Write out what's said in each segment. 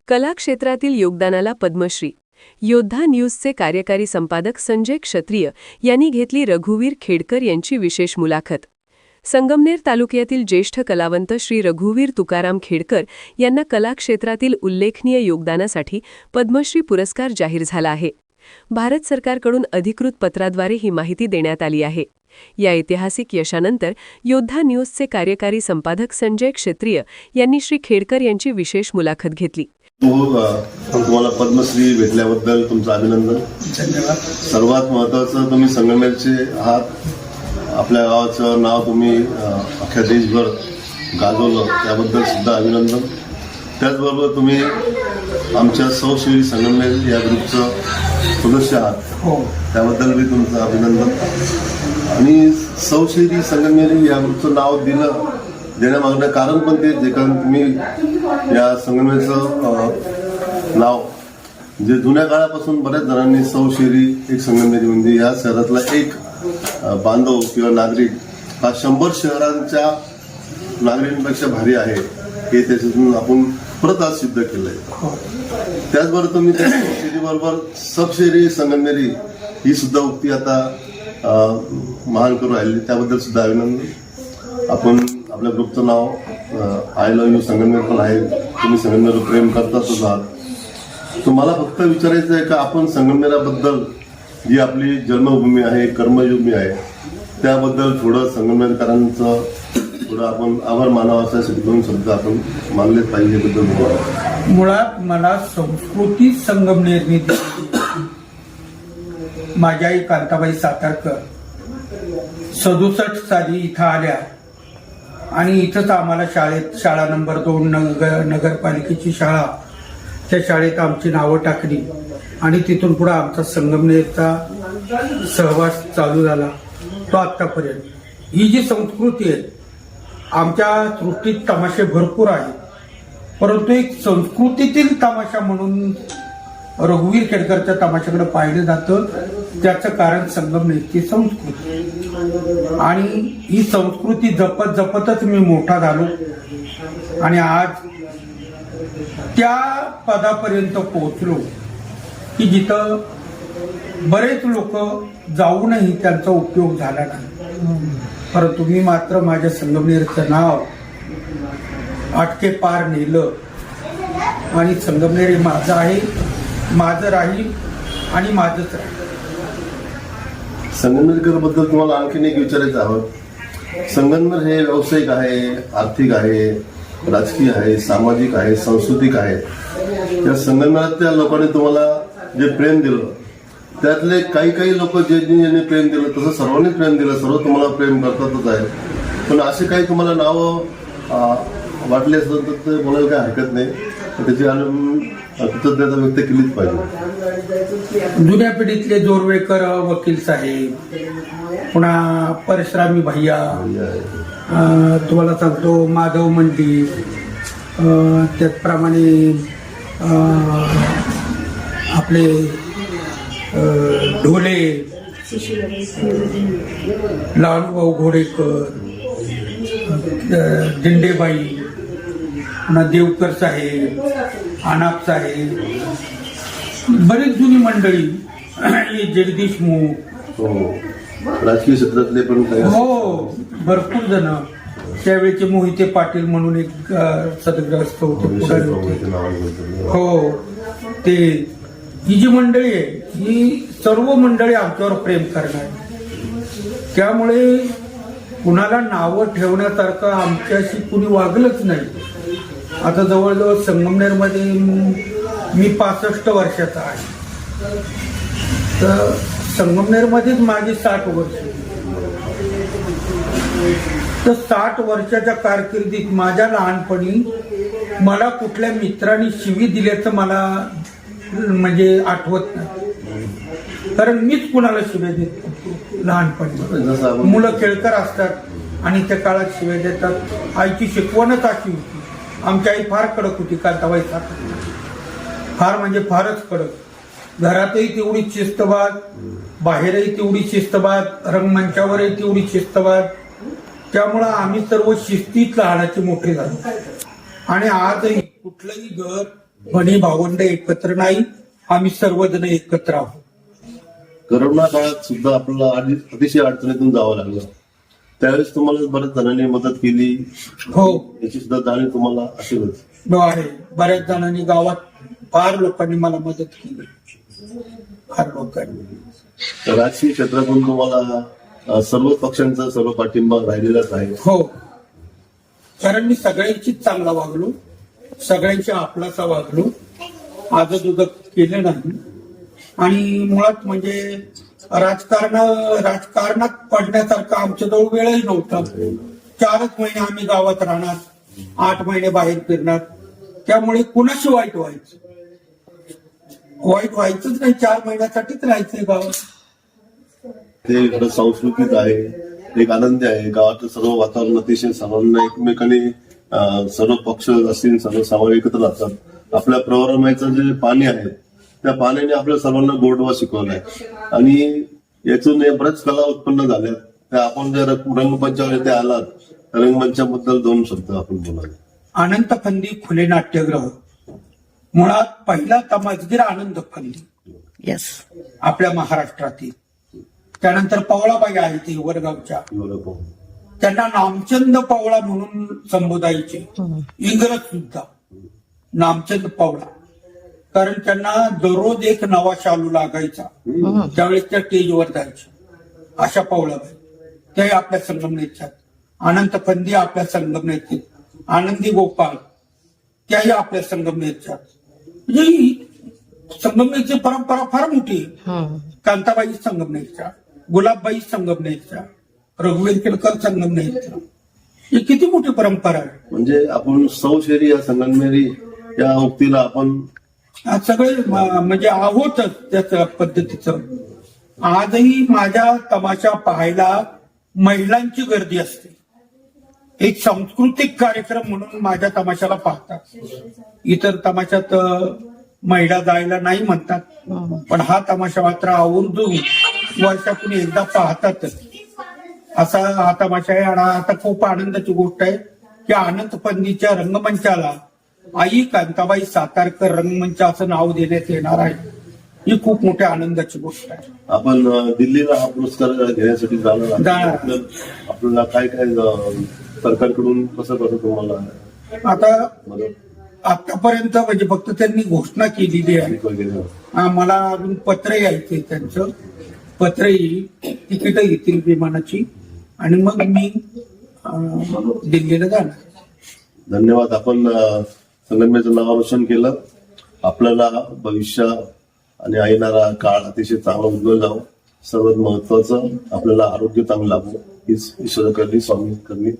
कला क्षेत्रातील योगदानाला पद्मश्री. योद्धा न्यूजचे कार्यकारी संपादक संजय क्षत्रिय यांनी घेतली रघुवीर खेडकर यांची विशेष मुलाखत. संगमनेर तालुक्यातील ज्येष्ठ कलावंत श्री रघुवीर तुकाराम खेडकर यांना कला क्षेत्रातील उल्लेखनीय योगदानासाठी पद्मश्री पुरस्कार जाहीर झाला आहे. भारत सरकारकडून अधिकृत पत्राद्वारे ही माहिती देण्यात आली आहे. या ऐतिहासिक यशानंतर योद्धा न्यूजचे कार्यकारी संपादक संजय क्षत्रिय यांनी श्री खेडकर यांची विशेष मुलाखत घेतली. तुम्हाला पद्मश्री भेटल्याबद्दल तुमचं अभिनंदन. धन्यवाद. सर्वात महत्त्वाचं तुम्ही संगमनेरचे आहात. आपल्या गावाचं नाव तुम्ही अख्ख्या देशभर गाजवलं त्याबद्दल सुद्धा अभिनंदन. त्याचबरोबर तुम्ही आमच्या सौशिरी संगमनेर या ग्रुपचं सदस्य आहात. हो, त्याबद्दल मी तुमचं अभिनंदन. आणि सौशिरी संगमनेरी या ग्रुपचं नाव देण्यामागणं कारण पण तेच आहे, कारण तुम्ही या संगमनेरचं नाव जे जुन्या काळापासून बऱ्याच जणांनी सौशिरी एक संगमनेरी म्हणजे या शहरातला एक बांधव किंवा नागरिक हा 100 शहरांच्या नागरिकांपेक्षा भारी आहे हे त्याच्यातून आपण परत आज सिद्ध केलंय. त्याचबरोबर तुम्ही त्या शहरीबरोबर सबशहरी संगमनेरी ही सुद्धा उक्ती आता महान करू राहिली, त्याबद्दल सुद्धा अभिनंदन. आपण आपल्या ग्रुपचं नाव आय लव्ह यू संगमनेर पण आहे. तुम्ही संगमनेर प्रेम करताच आहात. तुम्हाला फक्त विचारायचं आहे का आपण संगमनेराबद्दल जी आपली जन्मभूमी आहे, कर्मभूमी आहे, त्याबद्दल थोडं संगमनेरकरांचं थोडं आपण आभार मानावा असा 2 शब्द आपण मानलेच पाहिजे बद्दल. मुळात मला संस्कृती संगमनेरनी दिली. माझी आई कांताबाई सातारकर 67 साली इथं आल्या आणि इथंच आम्हाला शाळा नंबर 2 नगरपालिकेची शाळा, त्या शाळेत आमची नावं टाकली आणि तिथून पुढे आमचा संगमनेरचा सहवास चालू झाला तो आत्तापर्यंत. ही जी संस्कृती आहे, आमच्या सृष्टीत तमाशे भरपूर आहेत, परंतु एक संस्कृतीतील तमाशा म्हणून रघुवीर खेडकरच्या तमाशाकडे पाहिलं जातं. त्याचं कारण संगमनेरची संस्कृती, आणि ही संस्कृती जपत जपतच मी मोठा झालो आणि आज त्या पदापर्यंत पोहोचलो की जिथं बरेच लोक जाऊनही त्यांचा उपयोग झाला नाही, परंतु मी मात्र माझ्या संगमनेरचं नाव आटके पार नेलं आणि संगमनेर हे माझं आहे, माझं राहील आणि माझंच राहील. संगमनेरकर बद्दल तुम्हाला आणखीन एक विचारायचं आहोत. संगमनेर हे व्यावसायिक आहे, आर्थिक आहे, राजकीय आहे, सामाजिक आहे, सांस्कृतिक आहे. या संगमनेरातल्या लोकांनी तुम्हाला जे प्रेम दिलं त्यातले काही लोक ज्यांनी प्रेम दिलं तसं सर्वांनीच प्रेम दिलं, सर्व तुम्हाला प्रेम करतातच आहे. पण असे काही तुम्हाला नावं वाटले असतं तर ते बोलायला काही हरकत नाही, त्याची कृतज्ञता व्यक्त केलीच पाहिजे. जुन्या पिढीतले जोरवेकर वकील साहेब, पुन्हा परशुरामी भैया, तुम्हाला सांगतो माधव मंडी, त्याचप्रमाणे आपले ढोले, लालूभाऊ घोडेकर, दिंडेबाई, पुन्हा देवकर साहेब, आनाप साहेब, बरेच जुनी मंडळी, जगदीशमुख, राजकीय क्षेत्रातले पण हो भरपूर जण. त्यावेळेचे मोहिते पाटील म्हणून एक सदग्रस्त होते, पुढारी होते. हो, ते ही जी मंडळी आहे ही सर्व मंडळी आमच्यावर प्रेम करणार. त्यामुळे कुणाला नावं ठेवण्यासारखं आमच्याशी कुणी वागलंच नाही. आता जवळजवळ संगमनेरमध्ये मी 65 वर्षाचा आहे, तर संगमनेरमध्येच माझी 60 वर्ष. तर 60 वर्षाच्या कारकिर्दीत माझ्या लहानपणी मला कुठल्या मित्रांनी शिवी दिल्याचं मला म्हणजे आठवत नाही, कारण मीच कुणाला शिव्या देत लहानपणी. मुलं खेळकर असतात आणि त्या काळात शिव्या देतात. आईची शिकवणच अशी होती. आमची आई फार कडक होती, कांताबाई सातारकर, फार म्हणजे फारच कडक. घरातही तेवढी शिस्तबाद, बाहेरही तेवढी शिस्तबाद, रंगमंचावरही तेवढी शिस्तबाद. त्यामुळं आम्ही सर्व शिस्तीत लहानाचे मोठे झालो. आणि आजही कुठलंही घर पण भावंड एकत्र नाही, आम्ही सर्वजण एकत्र आहोत. करोना काळात सुद्धा आपल्याला अतिशय अडचणीतून जावं लागलं. त्यावेळेस तुम्हाला बऱ्याच जणांनी मदत केली, हो, याची सुद्धा जाणीव तुम्हाला असेलच. आहे. बऱ्याच जणांनी गावात फार लोकांनी मला मदत केली, फार लोकांनी. राजकीय क्षेत्रातून तुम्हाला सर्व पक्षांचा सर्व पाठिंबा राहिलेलाच आहे. हो, कारण मी सगळ्यांचीच चांगला वागलो, सगळ्यांची आपलासा वागलो, आजूदुजक केलं नाही. आणि मुळात म्हणजे राजकारणात पडण्यासारखं आमच्याजवळ वेळही नव्हता. 4च महिने आम्ही गावात राहणार, 8 महिने बाहेर फिरणार. त्यामुळे कुणाशी वाईट व्हायचंच नाही. 4 महिन्यासाठीच राहायचंय गावात. ते इकडं सांस्कृतिक आहे, एक आनंदी आहे. गावातलं सर्व वातावरण अतिशय सर्वांना एकमेकांनी सर्व पक्ष असतील सर्व समाज एकत्र राहतात. आपल्या प्रवरमायचं जे पाणी आहे त्या पाण्याने आपल्या सर्वांना गोडवा शिकवलाय आणि यातून बऱ्याच कला उत्पन्न झाल्या. त्या आपण जर रंगमंचावर इथे आलात, रंगमंचाबद्दल 2 शब्द आपण बोलावे. अनंत फंदी खुले नाट्यगृह, मुळात पहिला तमासगीर आनंद फंदी येस. आपल्या महाराष्ट्रातील. त्यानंतर पवळाबाई आहे ती वरगावच्या, त्यांना नामचंद पवळा म्हणून संबोधायचे इंग्रज सुद्धा, नामचंद पवळा. कारण त्यांना दररोज एक नवा शालू लागायचा, त्यावेळेस त्या स्टेजवर जायच्या. अशा पवळाबाई त्याही आपल्या संगमनेरच्या. अनंत फंदी आपल्या संगमनेरचे. आनंदी गोपाळ त्याही आपल्या संगमनेरच्या. म्हणजे ही संगमनेरची परंपरा फार मोठी आहे. कांताबाई संगमनेरच्या, गुलाबबाई संगमनेरच्या, रघुवीर केळकर संगमनेरच्या. ही किती मोठी परंपरा आहे. म्हणजे आपण सौशेरी या संगमनेरी या उक्तीला आपण सगळे म्हणजे आहोतच त्या पद्धतीचं. आजही माझ्या तमाशा पाहायला महिलांची गर्दी असते. एक सांस्कृतिक कार्यक्रम म्हणून माझ्या तमाशाला पाहतात. इतर तमाशात महिला जायला नाही म्हणतात, पण हा तमाशा मात्र आवर्जून वर्षातून एकदा पाहतातच. असा हा तमाशा आहे. आणि आता खूप आनंदाची गोष्ट आहे की अनंत फंदीच्या रंगमंचाला आई कांताबाई सातारकर रंगमंच असं नाव देण्यात येणार आहे. ही खूप मोठ्या आनंदाची गोष्ट आहे. आपण दिल्लीला हा पुरस्कार घेण्यासाठी जाणार. आपल्याला काय काय सरकारकडून कसं तुम्हाला आता मदत आतापर्यंत म्हणजे फक्त त्यांनी घोषणा केलेली आहे. वगैरे मला अजून पत्र यायचंय, त्यांचं पत्र येईल, तिकीट येतील विमानाची, आणि मग मी दिल्लीला जाणार. धन्यवाद. आपण संगमनेरचं नाव रोशन केलं. आपल्याला भविष्य आणि येणारा काळ अतिशय चांगला उज्ज्वल जावं. सर्वात महत्वाचं आपल्याला आरोग्य चांगलं लाभो हीच ईश्वर करणी स्वामी करणी.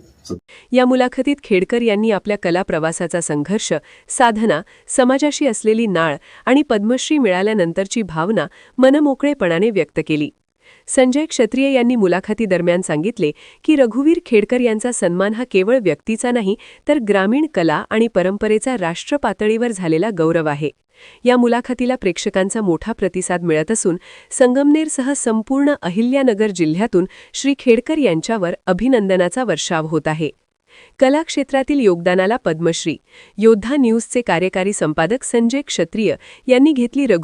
या मुलाखतीत खेडकर यांनी आपल्या कला प्रवासाचा संघर्ष, साधना, समाजाशी असलेली नाळ आणि पद्मश्री मिळाल्यानंतरची भावना मनमोकळेपणाने व्यक्त केली. संजय क्षत्रिय यांनी मुलाखतीदरम्यान सांगितले की रघुवीर खेडकर यांचा सन्मान हा केवळ व्यक्तीचा नाही, तर ग्रामीण कला आणि परंपरेचा राष्ट्र पातळीवर झालेला गौरव आहे. या मुलाखतीला प्रेक्षकांचा मोठा प्रतिसाद मिळत असून संगमनेरसह संपूर्ण अहिल्यानगर जिल्ह्यातून श्री खेडकर यांच्यावर अभिनंदनाचा वर्षाव होत आहे. कला क्षेत्रातील योगदानाला पद्मश्री. योद्धा न्यूजचे कार्यकारी संपादक संजय क्षत्रिय यांनी घेतली